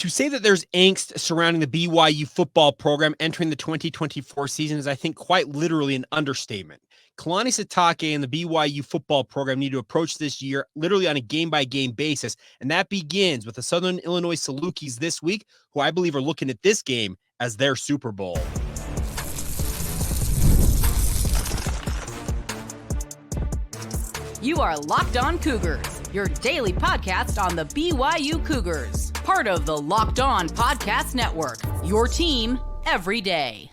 To say that there's angst surrounding the BYU football program entering the 2024 season is, I think, quite literally an understatement. Kalani Sitake and the BYU football program need to approach this year literally on a game-by-game basis, and that begins with the Southern Illnois Salukis this week, who I believe are looking at this game as their Super Bowl. You are Locked On Cougars, your daily podcast on the BYU Cougars, part of the Locked On Podcast Network, your team every day.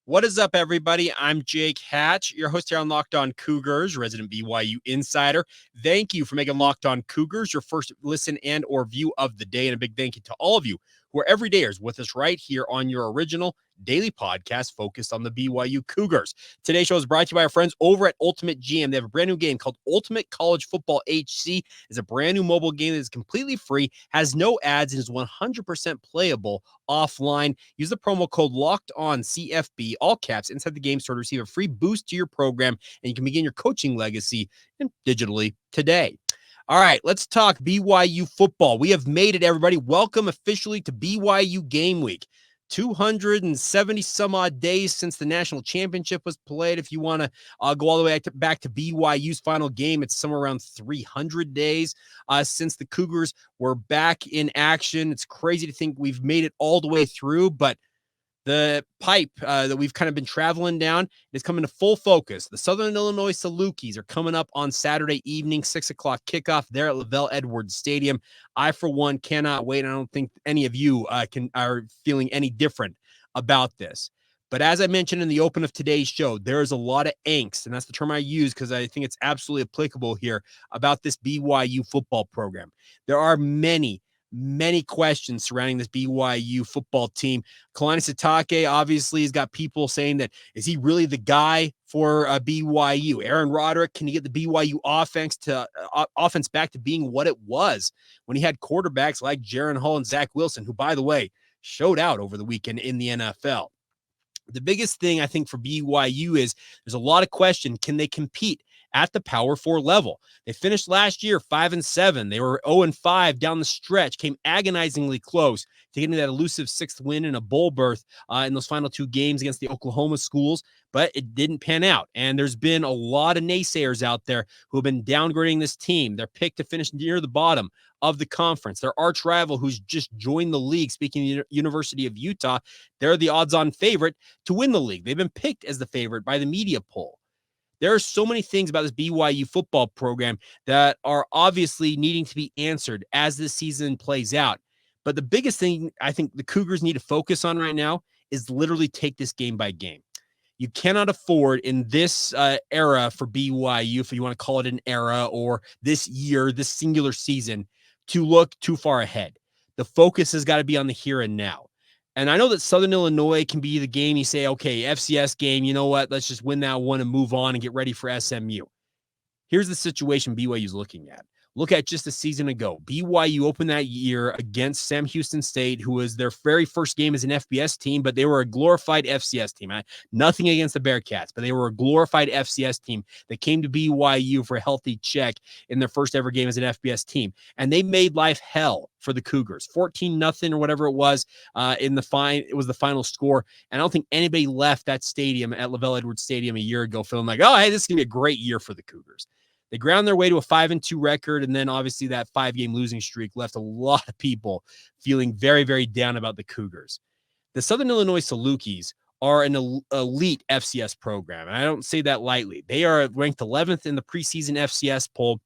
What is up, everybody? I'm Jake Hatch, your host here on Locked On Cougars, resident BYU insider. Thank you for making Locked On Cougars your first listen and or view of the day, and a big thank you to all of you who are everydayers with us right here on your original daily podcast focused on the BYU Cougars. Today's show is brought to you by our friends over at Ultimate GM. They have a brand new game called Ultimate College Football HC. It's a brand new mobile game that is completely free, has no ads, and is 100% playable offline. Use the promo code LOCKEDONCFB, all caps, inside the game store to receive a free boost to your program, and you can begin your coaching legacy digitally today. All right, let's talk BYU football. We have made it, everybody. Welcome officially to BYU Game Week. 270 some odd days since the national championship was played. If you want to go all the way back to BYU's final game, it's somewhere around 300 days since the Cougars were back in action. It's crazy to think we've made it all the way through, but the pipe that we've kind of been traveling down is coming to full focus. The Southern Illnois Salukis are coming up on Saturday evening, 6 o'clock kickoff there at LaVell Edwards Stadium. I, for one, cannot wait. I don't think any of you are feeling any different about this. But as I mentioned in the open of today's show, there is a lot of angst, and that's the term I use because I think it's absolutely applicable here about this BYU football program. There are many questions surrounding this BYU football team. Kalani Sitake obviously has got people saying that, is he really the guy for BYU? Aaron Roderick, can he get the BYU offense back to being what it was when he had quarterbacks like Jaren Hall and Zach Wilson, who, by the way, showed out over the weekend in the NFL? The biggest thing I think for BYU is there's a lot of question. Can they compete at the Power 4 level? They finished last year 5-7. They were 0-5 down the stretch, came agonizingly close to getting that elusive sixth win in a bowl berth in those final two games against the Oklahoma schools, but it didn't pan out. And there's been a lot of naysayers out there who have been downgrading this team. They're picked to finish near the bottom of the conference. Their arch rival, who's just joined the league, speaking of the University of Utah, they're the odds-on favorite to win the league. They've been picked as the favorite by the media poll. There are so many things about this BYU football program that are obviously needing to be answered as this season plays out. But the biggest thing I think the Cougars need to focus on right now is literally take this game by game. You cannot afford in this era for BYU, if you want to call it an era, or this year, this singular season, to look too far ahead. The focus has got to be on the here and now. And I know that Southern Illinois can be the game you say, okay, FCS game, you know what? Let's just win that one and move on and get ready for SMU. Here's the situation BYU is looking at. Look at just a season ago. BYU opened that year against Sam Houston State, who was their very first game as an FBS team, but they were a glorified FCS team. Nothing against the Bearcats, but they were a glorified FCS team that came to BYU for a healthy check in their first ever game as an FBS team. And they made life hell for the Cougars. 14-0 or whatever it was it was the final score. And I don't think anybody left that stadium at LaVell Edwards Stadium a year ago feeling like, oh, hey, this is going to be a great year for the Cougars. They ground their way to a 5-2 record, and then obviously that 5-game losing streak left a lot of people feeling very, very down about the Cougars. The Southern Illnois Salukis are an elite FCS program, and I don't say that lightly. They are ranked 11th in the preseason FCS poll.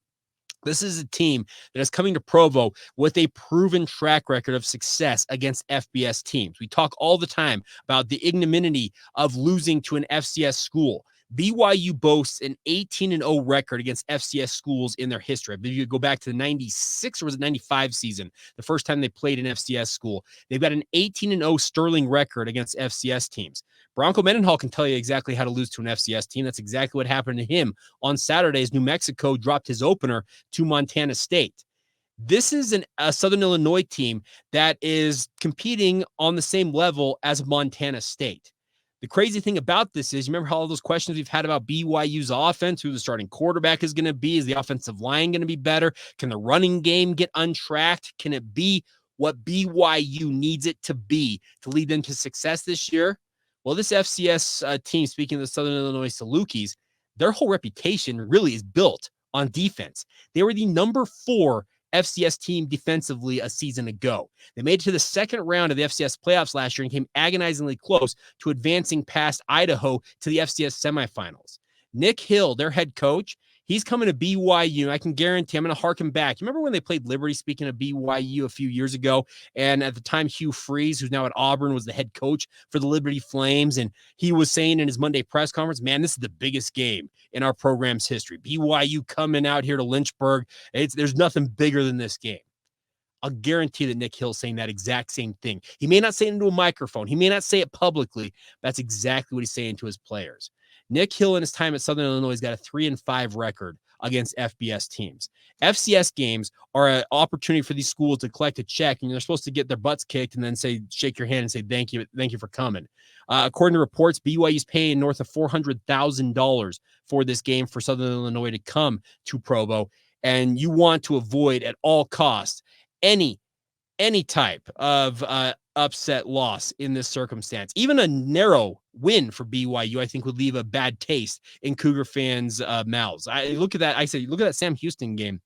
This is a team that is coming to Provo with a proven track record of success against FBS teams. We talk all the time about the ignominy of losing to an FCS school. BYU boasts an 18-0 record against FCS schools in their history. I believe you go back to the 96 or was it 95 season, the first time they played an FCS school. They've got an 18-0 sterling record against FCS teams. Bronco Mendenhall can tell you exactly how to lose to an FCS team. That's exactly what happened to him on Saturday as New Mexico dropped his opener to Montana State. This is a Southern Illinois team that is competing on the same level as Montana State. The crazy thing about this is, you remember all those questions we've had about BYU's offense, who the starting quarterback is going to be? Is the offensive line going to be better? Can the running game get untracked? Can it be what BYU needs it to be to lead them to success this year, well, this FCS team, speaking of the Southern Illinois Salukis, their whole reputation really is built on defense. They were the number 4 FCS team defensively a season ago. They made it to the second round of the FCS playoffs last year and came agonizingly close to advancing past Idaho to the FCS semifinals. Nick Hill, their head coach, he's coming to BYU. I can guarantee I'm going to harken back. You remember when they played Liberty, speaking of BYU, a few years ago? And at the time, Hugh Freeze, who's now at Auburn, was the head coach for the Liberty Flames. And he was saying in his Monday press conference, man, this is the biggest game in our program's history. BYU coming out here to Lynchburg. There's nothing bigger than this game. I'll guarantee that Nick Hill's saying that exact same thing. He may not say it into a microphone. He may not say it publicly. That's exactly what he's saying to his players. Nick Hill in his time at Southern Illinois has got a 3-5 record against FBS teams. FCS games are an opportunity for these schools to collect a check, and they're supposed to get their butts kicked and then say, shake your hand and say, thank you for coming. According to reports, BYU's paying north of $400,000 for this game for Southern Illinois to come to Provo, and you want to avoid at all costs any type of upset loss in this circumstance. Even a narrow win for BYU, I think, would leave a bad taste in Cougar fans' mouths. Look at that Sam Houston game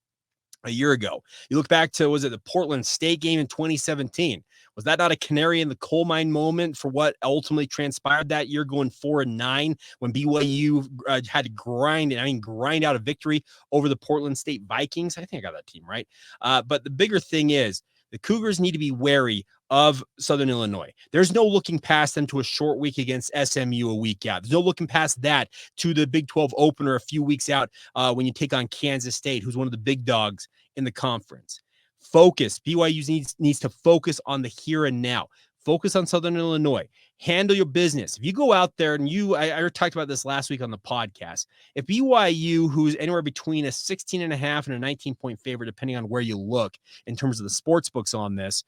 a year ago. You look back to, was it the Portland State game in 2017? Was that not a canary in the coal mine moment for what ultimately transpired that year, going 4-9 when BYU had to grind out a victory over the Portland State Vikings? I think I got that team right. But the bigger thing is, the Cougars need to be wary of Southern Illinois. There's no looking past them to a short week against SMU a week out. There's no looking past that to the Big 12 opener a few weeks out when you take on Kansas State, who's one of the big dogs in the conference. Focus. BYU needs to focus on the here and now. Focus on Southern Illinois. Handle your business. If you go out there and I talked about this last week on the podcast. If BYU, who's anywhere between a 16.5 and a 19-point favorite, depending on where you look in terms of the sports books on this,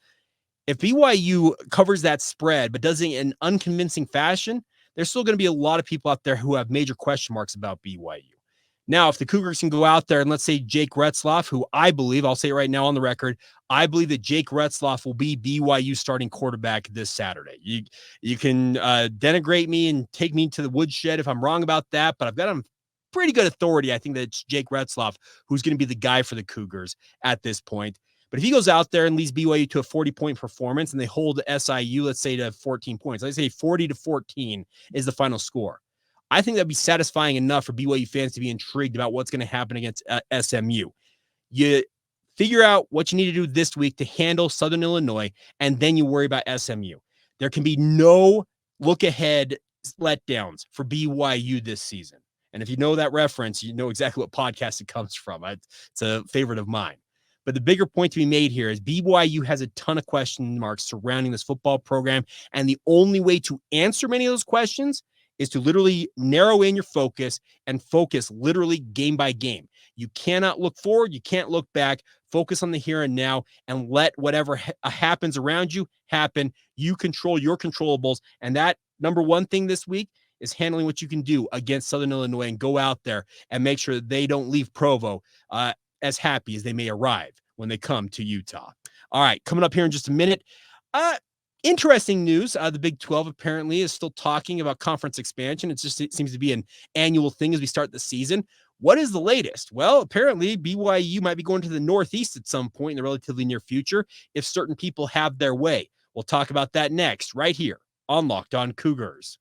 if BYU covers that spread but does it in unconvincing fashion, there's still going to be a lot of people out there who have major question marks about BYU. Now, if the Cougars can go out there and let's say Jake Retzlaff, who I believe, I'll say it right now on the record, I believe that Jake Retzlaff will be BYU starting quarterback this Saturday. You can denigrate me and take me to the woodshed if I'm wrong about that, but I've got a pretty good authority. I think that it's Jake Retzlaff who's going to be the guy for the Cougars at this point. But if he goes out there and leads BYU to a 40-point performance and they hold SIU, let's say, to 14 points, let's say 40-14 is the final score, I think that'd be satisfying enough for BYU fans to be intrigued about what's going to happen against SMU. You figure out what you need to do this week to handle Southern Illinois, and then you worry about SMU. There can be no look-ahead letdowns for BYU this season. And if you know that reference, you know exactly what podcast it comes from. It's a favorite of mine. But the bigger point to be made here is BYU has a ton of question marks surrounding this football program, and the only way to answer many of those questions is to literally narrow in your focus and focus literally game by game. You cannot look forward. You can't look back. Focus on the here and now and let whatever happens around you happen. You control your controllables. And that number one thing this week is handling what you can do against Southern Illinois and go out there and make sure that they don't leave Provo as happy as they may arrive when they come to Utah. All right, coming up here in just a minute. Interesting news. The Big 12 apparently is still talking about conference expansion. It seems to be an annual thing as we start the season. What is the latest? Well, apparently BYU might be going to the Northeast at some point in the relatively near future if certain people have their way. We'll talk about that next right here on Locked On Cougars.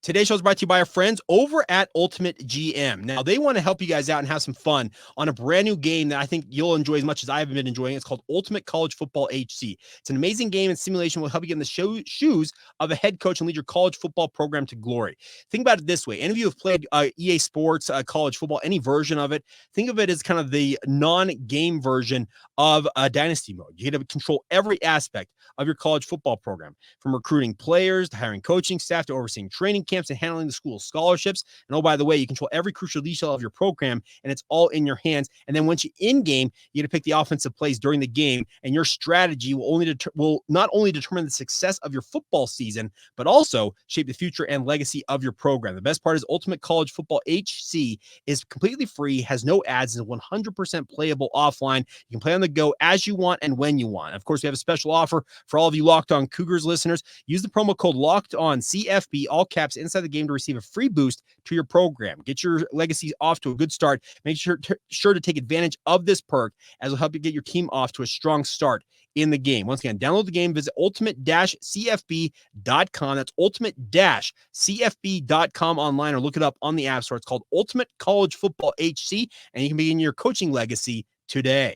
Today's show is brought to you by our friends over at Ultimate GM. Now, they want to help you guys out and have some fun on a brand new game that I think you'll enjoy as much as I've been enjoying. It's called Ultimate College Football HC. It's an amazing game, and simulation will help you get in the shoes of a head coach and lead your college football program to glory. Think about it this way. Any of you have played EA Sports college football, any version of it, think of it as kind of the non-game version of Dynasty mode. You get to control every aspect of your college football program, from recruiting players to hiring coaching staff to overseeing training camps and handling the school's scholarships. And oh, by the way, you control every crucial detail of your program, and it's all in your hands. And then once you're in game, you get to pick the offensive plays during the game, and your strategy will not only determine the success of your football season, but also shape the future and legacy of your program. The best part is Ultimate College Football HC is completely free, has no ads, and 100% playable offline. You can play on the go as you want and when you want. Of course, we have a special offer for all of you Locked On Cougars listeners. Use the promo code Locked On CFB, all caps, inside the game to receive a free boost to your program. Get your legacy off to a good start. Make sure to take advantage of this perk, as it'll help you get your team off to a strong start in the game. Once again, download the game, visit ultimate-cfb.com. That's ultimate-cfb.com online, or look it up on the App Store. It's called Ultimate College Football HC, and you can begin your coaching legacy today.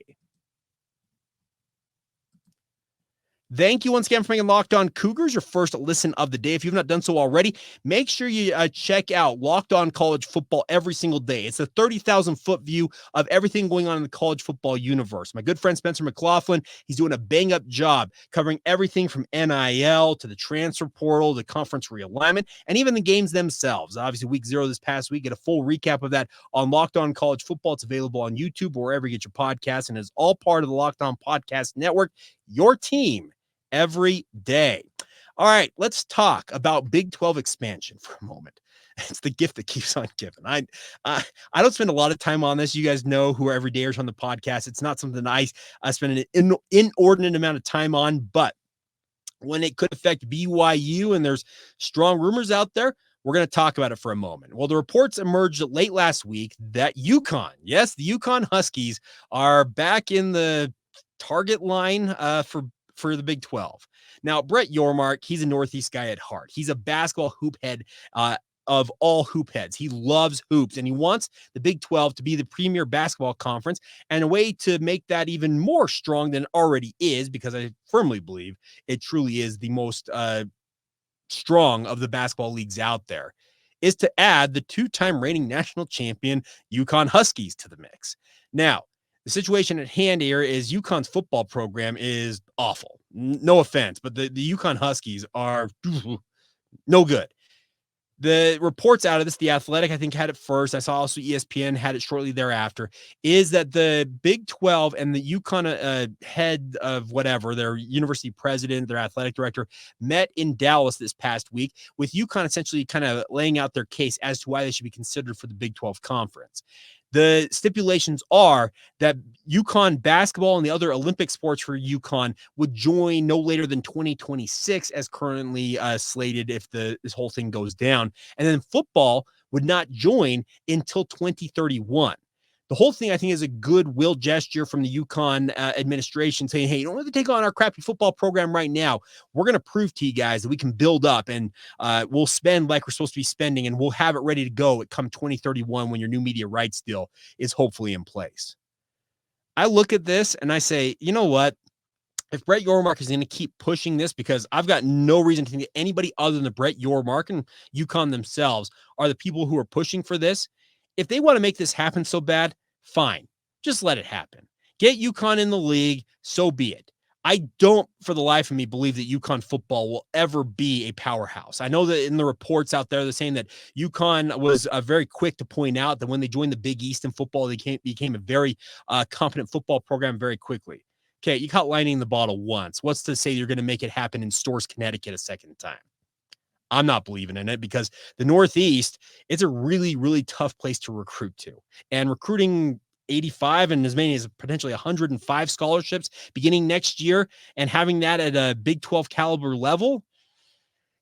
Thank you once again for making Locked On Cougars your first listen of the day. If you've not done so already, make sure you check out Locked On College Football every single day. It's a 30,000-foot view of everything going on in the college football universe. My good friend Spencer McLaughlin, he's doing a bang-up job covering everything from NIL to the transfer portal, the conference realignment, and even the games themselves. Obviously, week 0 this past week, get a full recap of that on Locked On College Football. It's available on YouTube or wherever you get your podcasts, and is all part of the Locked On Podcast Network, your team every day. All right, let's talk about Big 12 expansion for a moment. It's the gift that keeps on giving. I don't spend a lot of time on this. You guys know who are everydayers on the podcast. It's not something I spend an inordinate amount of time on, but when it could affect BYU and there's strong rumors out there, we're going to talk about it for a moment. Well, the reports emerged late last week that UConn, yes, the UConn Huskies, are back in the target line for the Big 12. Now, Brett Yormark, he's a Northeast guy at heart. He's a basketball hoop head of all hoop heads. He loves hoops, and he wants the Big 12 to be the premier basketball conference, and a way to make that even more strong than it already is, because I firmly believe it truly is the most strong of the basketball leagues out there, is to add the 2-time reigning national champion UConn Huskies to the mix. Now, the situation at hand here is UConn's football program is awful. No offense, but the UConn Huskies are no good. The reports out of this, The Athletic, I think, had it first. I saw also ESPN had it shortly thereafter, is that the Big 12 and the UConn head of whatever, their university president, their athletic director, met in Dallas this past week, with UConn essentially kind of laying out their case as to why they should be considered for the Big 12 conference. The stipulations are that UConn basketball and the other Olympic sports for UConn would join no later than 2026, as currently slated if this whole thing goes down. And then football would not join until 2031. The whole thing, I think, is a goodwill gesture from the UConn administration saying, hey, you don't have to take on our crappy football program right now. We're going to prove to you guys that we can build up, and we'll spend like we're supposed to be spending, and we'll have it ready to go at come 2031 when your new media rights deal is hopefully in place. I look at this and I say, you know what? If Brett Yormark is going to keep pushing this, because I've got no reason to think that anybody other than Brett Yormark and UConn themselves are the people who are pushing for this. If they want to make this happen so bad, fine. Just let it happen. Get UConn in the league, so be it. I don't, for the life of me, believe that UConn football will ever be a powerhouse. I know that in the reports out there, they're saying that UConn was very quick to point out that when they joined the Big East in football, they became a very competent football program very quickly. Okay, you caught lightning in the bottle once. What's to say you're going to make it happen in Storrs, Connecticut a second time? I'm not believing in it, because the Northeast, it's a really, really tough place to recruit to. And recruiting 85 and as many as potentially 105 scholarships beginning next year, and having that at a Big 12 caliber level,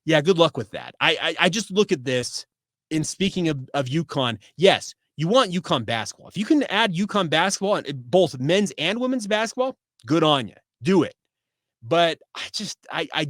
yeah, good luck with that. I just look at this, in speaking of UConn, yes, you want UConn basketball. If you can add UConn basketball, both men's and women's basketball, good on you. Do it. But I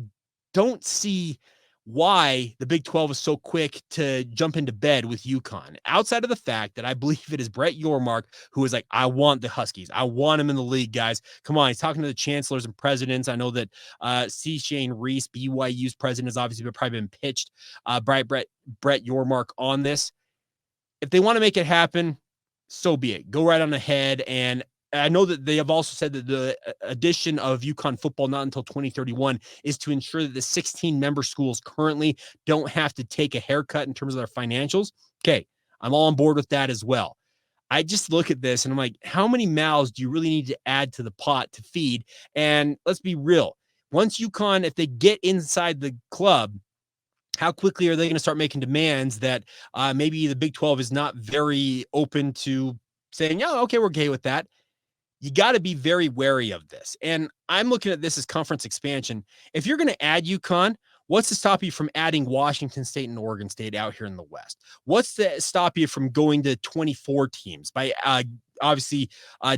don't see why the Big 12 is so quick to jump into bed with UConn, outside of the fact that I believe it is Brett Yormark who is like, I want the Huskies. I want him in the league, guys. Come on. He's talking to the chancellors and presidents. I know that C. Shane Reese, BYU's president, has obviously probably been pitched by Brett Yormark on this. If they want to make it happen, so be it. Go right on ahead. And I know that they have also said that the addition of UConn football not until 2031 is to ensure that the 16 member schools currently don't have to take a haircut in terms of their financials. Okay, I'm all on board with that as well. I just look at this and I'm like, how many mouths do you really need to add to the pot to feed? And let's be real. Once UConn, if they get inside the club, how quickly are they going to start making demands that maybe the Big 12 is not very open to saying, yeah, okay, we're okay with that. You got to be very wary of this. And I'm looking at this as conference expansion. If you're going to add UConn, what's to stop you from adding Washington State and Oregon State out here in the West? What's to stop you from going to 24 teams by obviously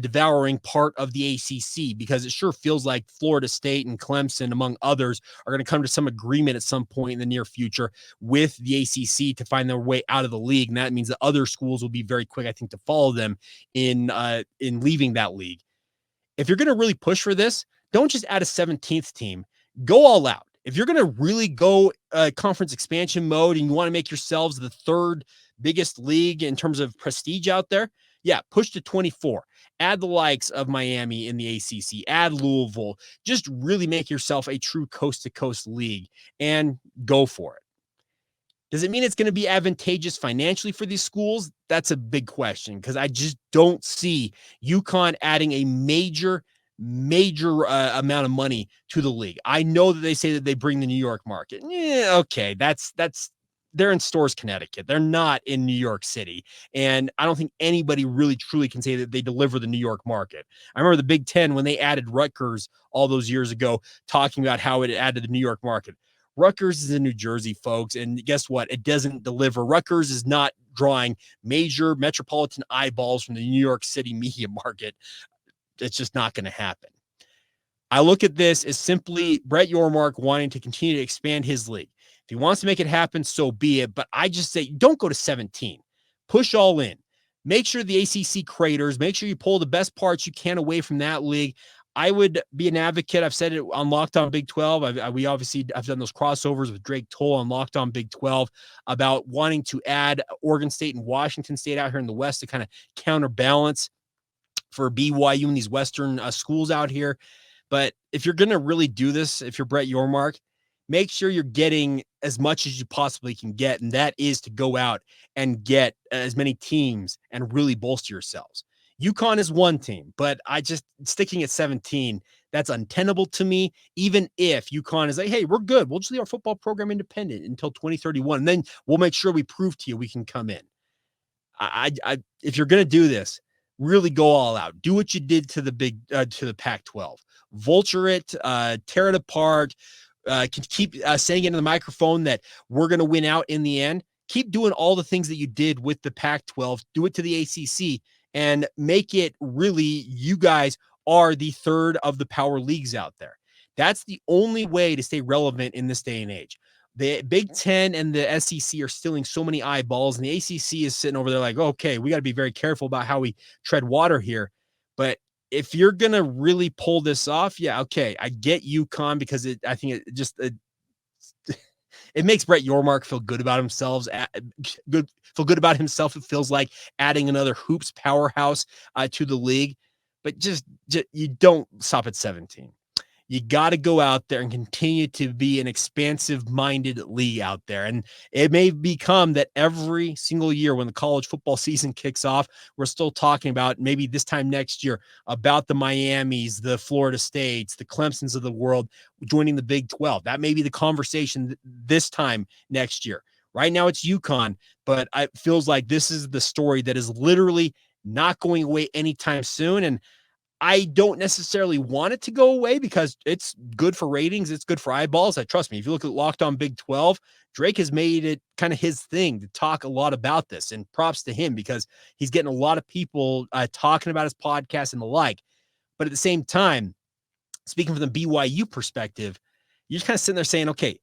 devouring part of the ACC? Because it sure feels like Florida State and Clemson, among others, are going to come to some agreement at some point in the near future with the ACC to find their way out of the league. And that means that other schools will be very quick, I think, to follow them in leaving that league. If you're going to really push for this, don't just add a 17th team. Go all out. If you're going to really go conference expansion mode and you want to make yourselves the third biggest league in terms of prestige out there, yeah, push to 24. Add the likes of Miami in the ACC. Add Louisville. Just really make yourself a true coast-to-coast league and go for it. Does it mean it's going to be advantageous financially for these schools? That's a big question because I just don't see UConn adding a major amount of money to the league. I know that they say that they bring the New York market. Yeah, okay, that's they're in Stores, Connecticut. They're not in New York City. And I don't think anybody really truly can say that they deliver the New York market. I remember the Big Ten when they added Rutgers all those years ago, talking about how it added the New York market. Rutgers is in New Jersey, folks, and guess what? It doesn't deliver. Rutgers is not drawing major metropolitan eyeballs from the New York City media market. It's just not going to happen. I look at this as simply Brett Yormark wanting to continue to expand his league. If he wants to make it happen, so be it. But I just say, don't go to 17. Push all in. Make sure the ACC craters, make sure you pull the best parts you can away from that league. I would be an advocate. I've said it on Locked On Big 12. We obviously have done those crossovers with Drake Toll on Locked On Big 12 about wanting to add Oregon State and Washington State out here in the West to kind of counterbalance for BYU and these Western schools out here. But if you're going to really do this, if you're Brett Yormark, make sure you're getting as much as you possibly can get. And that is to go out and get as many teams and really bolster yourselves. UConn is one team, but I just sticking at 17, that's untenable to me. Even if UConn is like, hey, we're good. We'll just leave our football program independent until 2031. And then we'll make sure we prove to you we can come in. If you're going to do this, really go all out. Do what you did to the Pac-12. Vulture it, tear it apart. Keep saying it in the microphone that we're going to win out in the end. Keep doing all the things that you did with the Pac-12. Do it to the ACC and make it really you guys are the third of the power leagues out there. That's the only way to stay relevant in this day and age. The Big Ten and the SEC are stealing so many eyeballs, and the ACC is sitting over there like, okay, we got to be very careful about how we tread water here. But if you're going to really pull this off, yeah, okay, I get UConn because it makes Brett Yormark feel good about himself. Feel good about himself. It feels like adding another hoops powerhouse to the league, but just you don't stop at 17. You got to go out there and continue to be an expansive-minded league out there. And it may become that every single year when the college football season kicks off, we're still talking about maybe this time next year about the Miamis, the Florida States, the Clemsons of the world joining the Big 12. That may be the conversation this time next year. Right now it's UConn, but it feels like this is the story that is literally not going away anytime soon. And I don't necessarily want it to go away because it's good for ratings. It's good for eyeballs. Trust me, if you look at Locked On Big 12, Drake has made it kind of his thing to talk a lot about this, and props to him because he's getting a lot of people talking about his podcast and the like. But at the same time, speaking from the BYU perspective, you're just kind of sitting there saying, okay,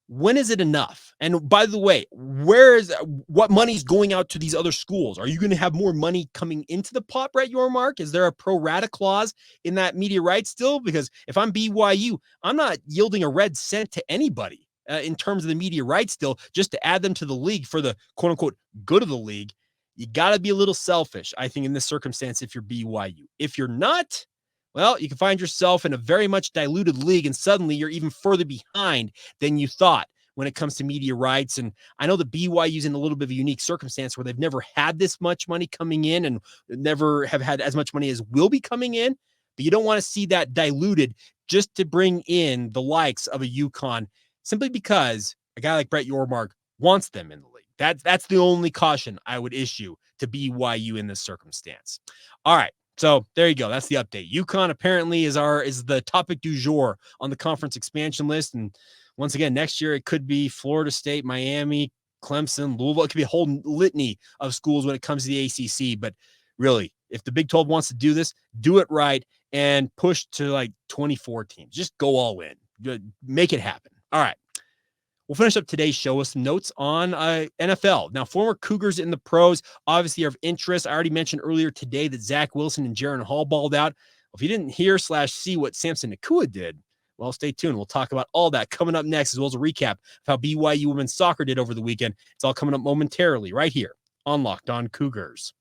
when is it enough? And by the way, what money's going out to these other schools? Are you going to have more money coming into the pot, Brett Yormark? Is there a pro rata clause in that media rights still? Because if I'm BYU, I'm not yielding a red cent to anybody in terms of the media rights still, just to add them to the league for the quote unquote good of the league. you got to be a little selfish, I think, in this circumstance if you're BYU. If you're not, well, you can find yourself in a very much diluted league, and suddenly you're even further behind than you thought when it comes to media rights. And I know that BYU's in a little bit of a unique circumstance where they've never had this much money coming in and never have had as much money as will be coming in, but you don't want to see that diluted just to bring in the likes of a UConn simply because a guy like Brett Yormark wants them in the league. That's the only caution I would issue to BYU in this circumstance. All right. So there you go. That's the update. UConn apparently is the topic du jour on the conference expansion list. And once again, next year it could be Florida State, Miami, Clemson, Louisville. It could be a whole litany of schools when it comes to the ACC. But really, if the Big 12 wants to do this, do it right and push to like 24 teams. Just go all in. Make it happen. All right. We'll finish up today's show with some notes on NFL. Now, former Cougars in the pros obviously are of interest. I already mentioned earlier today that Zach Wilson and Jaren Hall balled out. Well, if you didn't hear / see what Samson Nacua did, well, stay tuned. We'll talk about all that coming up next, as well as a recap of how BYU women's soccer did over the weekend. It's all coming up momentarily right here on Locked On Cougars.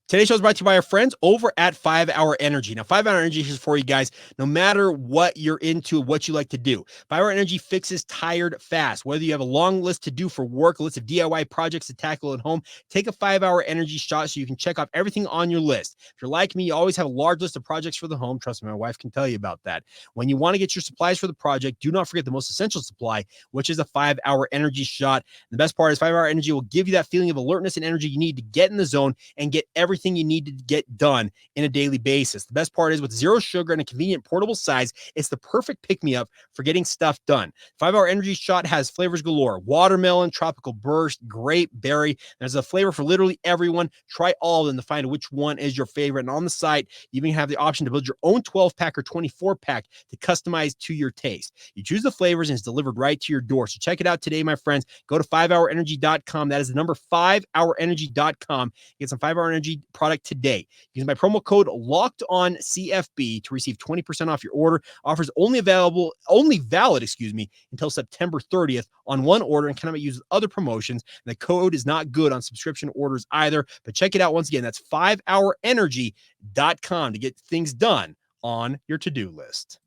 Today's show is brought to you by our friends over at 5 Hour Energy. Now, 5 Hour Energy is for you guys, no matter what you're into, what you like to do. 5 Hour Energy fixes tired fast. Whether you have a long list to do for work, a list of DIY projects to tackle at home, take a 5 Hour Energy shot so you can check off everything on your list. If you're like me, you always have a large list of projects for the home. Trust me, my wife can tell you about that. When you want to get your supplies for the project, do not forget the most essential supply, which is a 5 Hour Energy shot. And the best part is 5 Hour Energy will give you that feeling of alertness and energy you need to get in the zone and get everything you need to get done in a daily basis. The best part is with zero sugar and a convenient portable size, it's the perfect pick-me-up for getting stuff done. 5 Hour Energy Shot has flavors galore: watermelon, tropical burst, grape, berry. There's a flavor for literally everyone. Try all of them to find which one is your favorite. And on the site, you even have the option to build your own 12-pack or 24-pack to customize to your taste. You choose the flavors and it's delivered right to your door. So check it out today, my friends. Go to 5hourenergy.com. That is the number 5hourenergy.com. Get some 5 Hour Energy product today. Use my promo code LOCKEDONCFB to receive 20% off your order. Offers only valid, until September 30th on one order and cannot be used with other promotions. And the code is not good on subscription orders either. But check it out once again. That's 5hourenergy.com to get things done on your to-do list.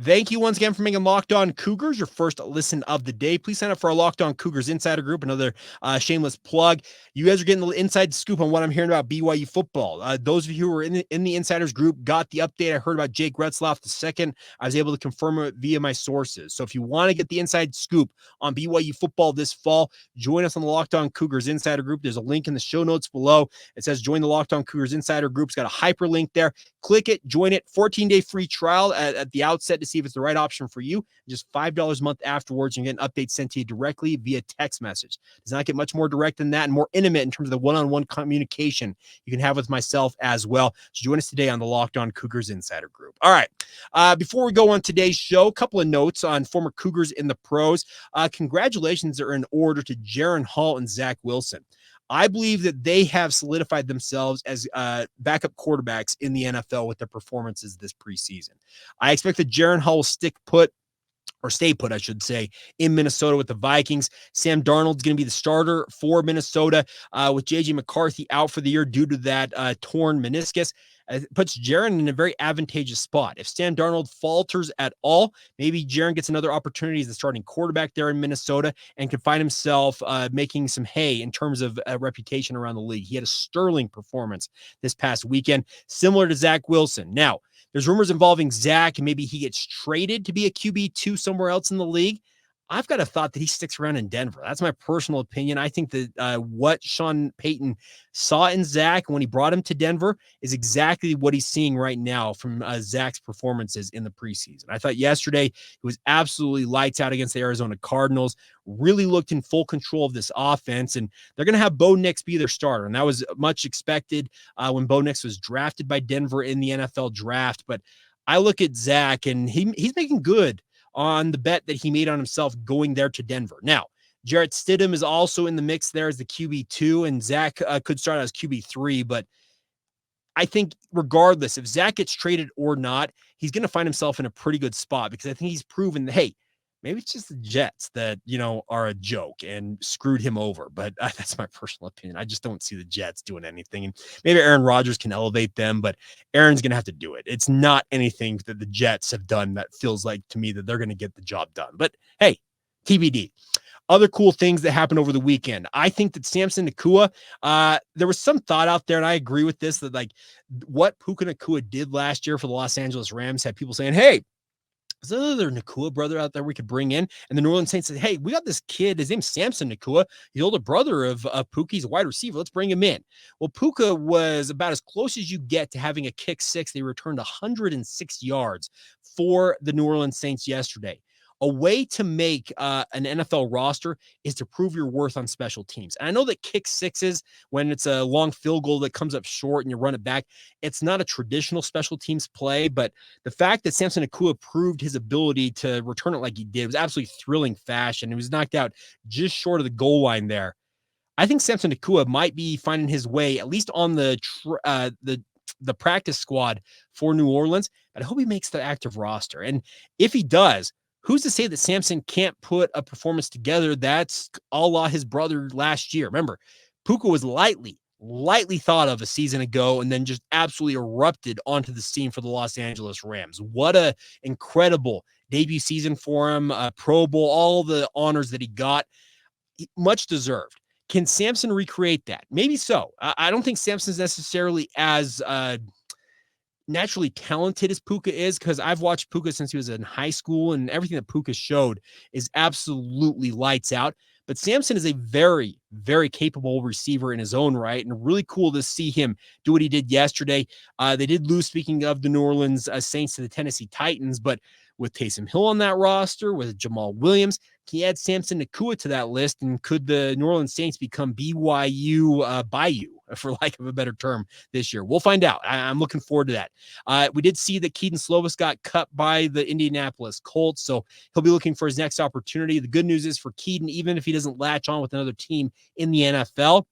Thank you once again for making Locked On Cougars your first listen of the day. Please sign up for our Locked On Cougars Insider Group, another shameless plug. You guys are getting the inside scoop on what I'm hearing about BYU football. Those of you who were in the Insiders Group got the update. I heard about Jake Retzlaff the second. I was able to confirm it via my sources. So if you want to get the inside scoop on BYU football this fall, join us on the Locked On Cougars Insider Group. There's a link in the show notes below. It says join the Locked On Cougars Insider Group. It's got a hyperlink there. Click it, join it. 14-day free trial at the outset to see if it's the right option for you. Just $5 a month afterwards. You get an update sent to you directly via text message. Does not get much more direct than that and more intimate in terms of the one-on-one communication you can have with myself as well. So join us today on the Locked On Cougars Insider Group. All right. Before we go on today's show, a couple of notes on former Cougars in the pros. Congratulations are in order to Jaren Hall and Zach Wilson. I believe that they have solidified themselves as backup quarterbacks in the NFL with their performances this preseason. I expect that Jaren Hall will stay put, I should say, in Minnesota with the Vikings. Sam Darnold's going to be the starter for Minnesota with J.J. McCarthy out for the year due to that torn meniscus. It puts Jaren in a very advantageous spot. If Sam Darnold falters at all, maybe Jaren gets another opportunity as the starting quarterback there in Minnesota and can find himself making some hay in terms of reputation around the league. He had a sterling performance this past weekend, similar to Zach Wilson. Now, there's rumors involving Zach, and maybe he gets traded to be a QB2 somewhere else in the league. I've got a thought that he sticks around in Denver. That's my personal opinion. I think that what Sean Payton saw in Zach when he brought him to Denver is exactly what he's seeing right now from Zach's performances in the preseason. I thought yesterday he was absolutely lights out against the Arizona Cardinals, really looked in full control of this offense, and they're going to have Bo Nix be their starter. And that was much expected when Bo Nix was drafted by Denver in the NFL draft. But I look at Zach, and he's making good on the bet that he made on himself going there to Denver. Now, Jarrett Stidham is also in the mix there as the QB2, and Zach could start as QB3, but I think regardless, if Zach gets traded or not, he's going to find himself in a pretty good spot because I think he's proven that, hey, maybe it's just the Jets that, are a joke and screwed him over. But that's my personal opinion. I just don't see the Jets doing anything. And maybe Aaron Rodgers can elevate them, but Aaron's going to have to do it. It's not anything that the Jets have done that feels like to me that they're going to get the job done. But hey, TBD. Other cool things that happened over the weekend. I think that Samson Nacua, there was some thought out there, and I agree with this, that like what Puka Nacua did last year for the Los Angeles Rams had people saying, hey, is there another Nacua brother out there we could bring in? And the New Orleans Saints said, hey, we got this kid. His name's Samson Nacua. He's the older brother of Puka. He's a wide receiver. Let's bring him in. Well, Puka was about as close as you get to having a kick six. They returned 106 yards for the New Orleans Saints yesterday. A way to make an NFL roster is to prove your worth on special teams. And I know that kick sixes, when it's a long field goal that comes up short and you run it back, it's not a traditional special teams play, but the fact that Samson Nacua proved his ability to return it like he did was absolutely thrilling fashion. He was knocked out just short of the goal line there. I think Samson Nacua might be finding his way, at least on the practice squad for New Orleans, but I hope he makes the active roster. And if he does, who's to say that Samson can't put a performance together that's a la his brother last year? Remember, Puka was lightly thought of a season ago and then just absolutely erupted onto the scene for the Los Angeles Rams. What a incredible debut season for him, Pro Bowl, all the honors that he got, much deserved. Can Samson recreate that? Maybe so. I don't think Samson's necessarily as naturally talented as Puka is, because I've watched Puka since he was in high school, and everything that Puka showed is absolutely lights out. But Samson is a very, very capable receiver in his own right, and really cool to see him do what he did yesterday. They did lose, speaking of the New Orleans Saints, to the Tennessee Titans, but with Taysom Hill on that roster, with Jamal Williams, can you add Samson Nacua to that list? And could the New Orleans Saints become BYU Bayou, for lack of a better term, this year? We'll find out. I'm looking forward to that. We did see that Keaton Slovis got cut by the Indianapolis Colts, so he'll be looking for his next opportunity. The good news is for Keaton, even if he doesn't latch on with another team in the NFL,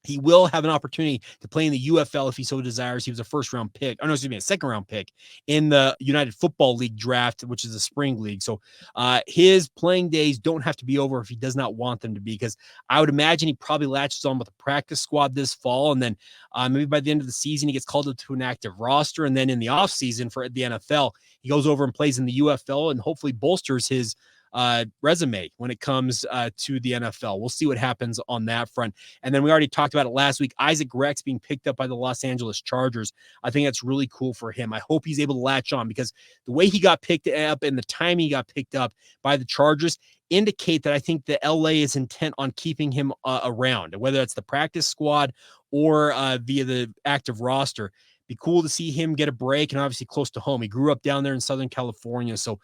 he will have an opportunity to play in the UFL if he so desires. He was a second round pick in the United Football League draft, which is a spring league. So his playing days don't have to be over if he does not want them to be, because I would imagine he probably latches on with the practice squad this fall. And then maybe by the end of the season, he gets called up to an active roster. And then in the offseason for the NFL, he goes over and plays in the UFL and hopefully bolsters his resume when it comes to the NFL. We'll see what happens on that front. And then we already talked about it last week, Isaac Rex being picked up by the Los Angeles Chargers. I think that's really cool for him. I hope he's able to latch on, because the way he got picked up and the time he got picked up by the Chargers indicate that I think the LA is intent on keeping him around, whether it's the practice squad or via the active roster. Be cool to see him get a break, and obviously close to home. He grew up down there in Southern California, so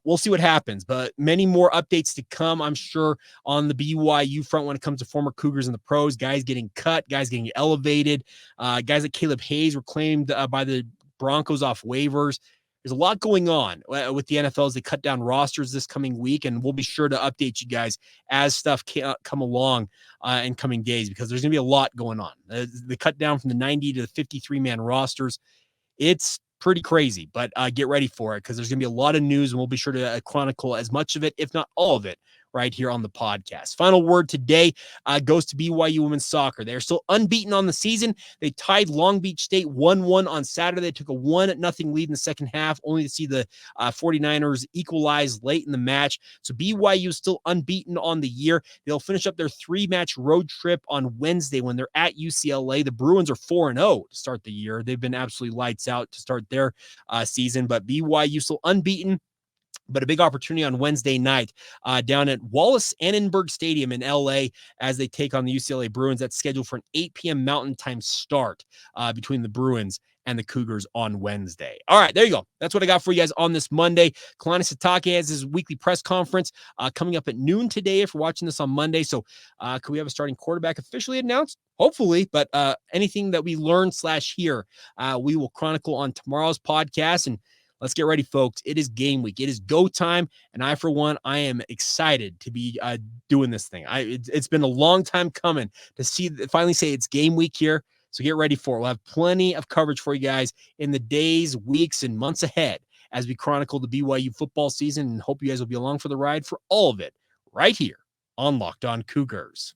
we'll see what happens, but many more updates to come, I'm sure, on the BYU front when it comes to former Cougars and the pros, guys getting cut, guys getting elevated, guys like Caleb Hayes were claimed by the Broncos off waivers. There's a lot going on with the NFL as they cut down rosters this coming week, and we'll be sure to update you guys as stuff come along in coming days, because there's going to be a lot going on. The cut down from the 90 to the 53-man rosters, it's pretty crazy, but get ready for it, because there's going to be a lot of news, and we'll be sure to chronicle as much of it, if not all of it, right here on the podcast. Final word today goes to BYU women's soccer. They're still unbeaten on the season. They tied Long Beach State 1-1 on Saturday. They took a 1-0 lead in the second half, only to see the 49ers equalize late in the match. So BYU is still unbeaten on the year. They'll finish up their 3-match road trip on Wednesday when they're at UCLA. The Bruins are 4-0 to start the year. They've been absolutely lights out to start their season, but BYU still unbeaten. But a big opportunity on Wednesday night down at Wallace Annenberg Stadium in LA as they take on the UCLA Bruins. That's scheduled for an 8 p.m. Mountain Time start between the Bruins and the Cougars on Wednesday. All right, there you go. That's what I got for you guys on this Monday. Kalani Sitake has his weekly press conference coming up at noon today if you're watching this on Monday. So could we have a starting quarterback officially announced? Hopefully, but anything that we learn / hear, we will chronicle on tomorrow's podcast. And let's get ready, folks. It is game week. It is go time. And I, for one, I am excited to be doing this thing. It's been a long time coming to finally say it's game week here. So get ready for it. We'll have plenty of coverage for you guys in the days, weeks, and months ahead as we chronicle the BYU football season, and hope you guys will be along for the ride for all of it right here on Locked On Cougars.